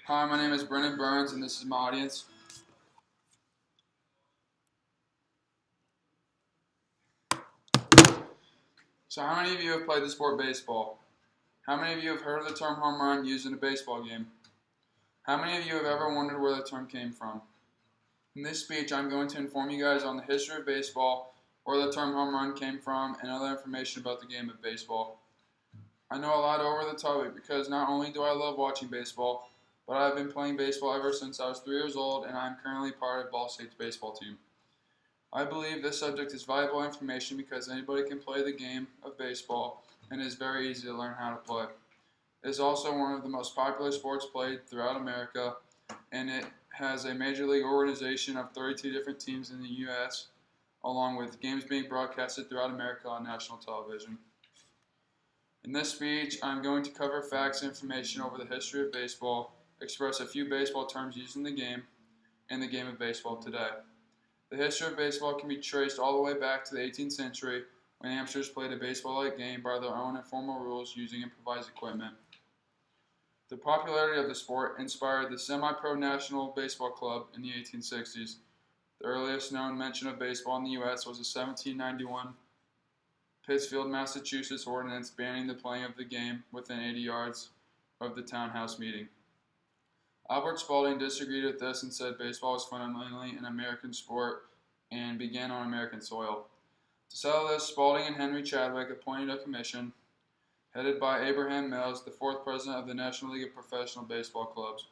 Hi, my name is Brennan Burns, and this is my audience. So how many of you have played the sport baseball? How many of you have heard of the term home run used in a baseball game? How many of you have ever wondered where the term came from? In this speech, I'm going to inform you guys on the history of baseball, where the term home run came from, and other information about the game of baseball. I know a lot over the topic because not only do I love watching baseball, but I've been playing baseball ever since I was 3 years old, and I'm currently part of Ball State's baseball team. I believe this subject is valuable information because anybody can play the game of baseball and it is very easy to learn how to play. It is also one of the most popular sports played throughout America, and it has a major league organization of 32 different teams in the U.S., along with games being broadcasted throughout America on national television. In this speech, I'm going to cover facts and information over the history of baseball, express a few baseball terms used in the game, and the game of baseball today. The history of baseball can be traced all the way back to the 18th century, when amateurs played a baseball-like game by their own informal rules using improvised equipment. The popularity of the sport inspired the Semi-Pro National Baseball Club in the 1860s. The earliest known mention of baseball in the U.S. was a 1791 Pittsfield, Massachusetts ordinance banning the playing of the game within 80 yards of the townhouse meeting. Albert Spalding disagreed with this and said baseball was fundamentally an American sport and began on American soil. To settle this, Spalding and Henry Chadwick appointed a commission headed by Abraham Mills, the fourth president of the National League of Professional Baseball Clubs.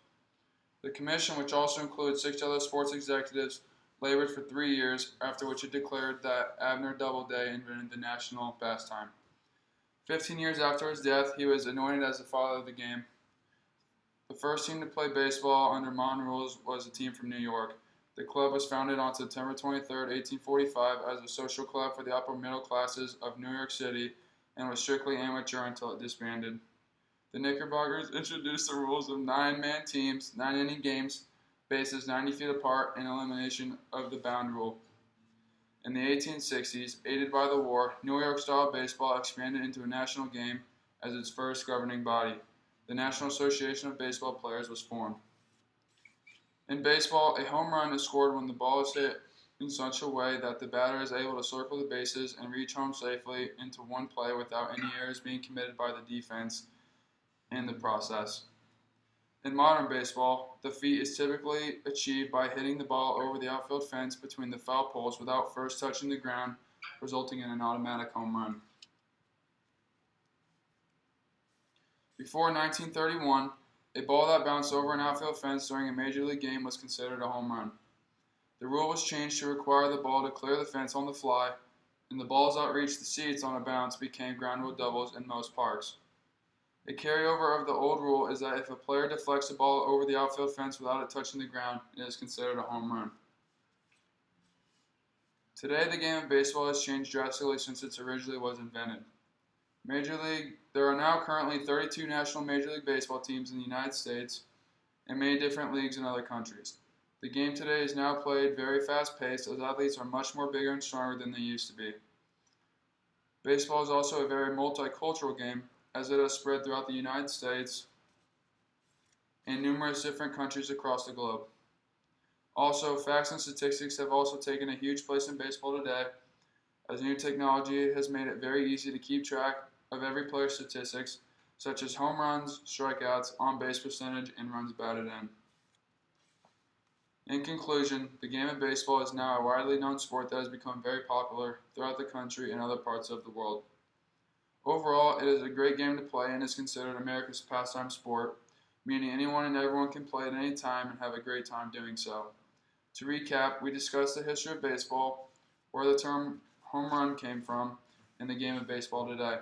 The commission, which also included 6 other sports executives, labored for 3 years, after which it declared that Abner Doubleday invented the national pastime. 15 years after his death, he was anointed as the father of the game. The first team to play baseball under modern rules was a team from New York. The club was founded on September 23, 1845, as a social club for the upper middle classes of New York City and was strictly amateur until it disbanded. The Knickerbockers introduced the rules of 9-man teams, 9-inning games, bases 90 feet apart, and elimination of the bound rule. In the 1860s, aided by the war, New York-style baseball expanded into a national game as its first governing body. The National Association of Baseball Players was formed. In baseball, a home run is scored when the ball is hit in such a way that the batter is able to circle the bases and reach home safely into one play without any errors being committed by the defense in the process. In modern baseball, the feat is typically achieved by hitting the ball over the outfield fence between the foul poles without first touching the ground, resulting in an automatic home run. Before 1931, a ball that bounced over an outfield fence during a major league game was considered a home run. The rule was changed to require the ball to clear the fence on the fly, and the balls that reached the seats on a bounce became ground rule doubles in most parks. A carryover of the old rule is that if a player deflects a ball over the outfield fence without it touching the ground, it is considered a home run. Today, the game of baseball has changed drastically since it originally was invented. There are now currently 32 national Major League Baseball teams in the United States and many different leagues in other countries. The game today is now played very fast-paced as athletes are much more bigger and stronger than they used to be. Baseball is also a very multicultural game as it has spread throughout the United States and numerous different countries across the globe. Also, facts and statistics have also taken a huge place in baseball today, as new technology has made it very easy to keep track of every player's statistics, such as home runs, strikeouts, on-base percentage, and runs batted in. In conclusion, the game of baseball is now a widely known sport that has become very popular throughout the country and other parts of the world. Overall, it is a great game to play and is considered America's pastime sport, meaning anyone and everyone can play at any time and have a great time doing so. To recap, we discussed the history of baseball, where the term home run came from, and the game of baseball today.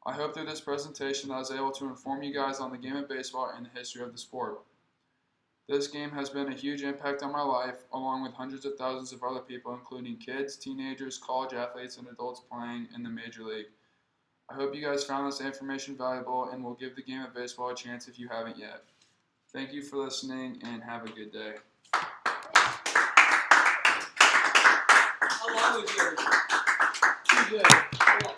I hope through this presentation that I was able to inform you guys on the game of baseball and the history of the sport. This game has been a huge impact on my life, along with hundreds of thousands of other people, including kids, teenagers, college athletes, and adults playing in the Major League. I hope you guys found this information valuable and will give the game of baseball a chance if you haven't yet. Thank you for listening and have a good day. How long was yours? Too good.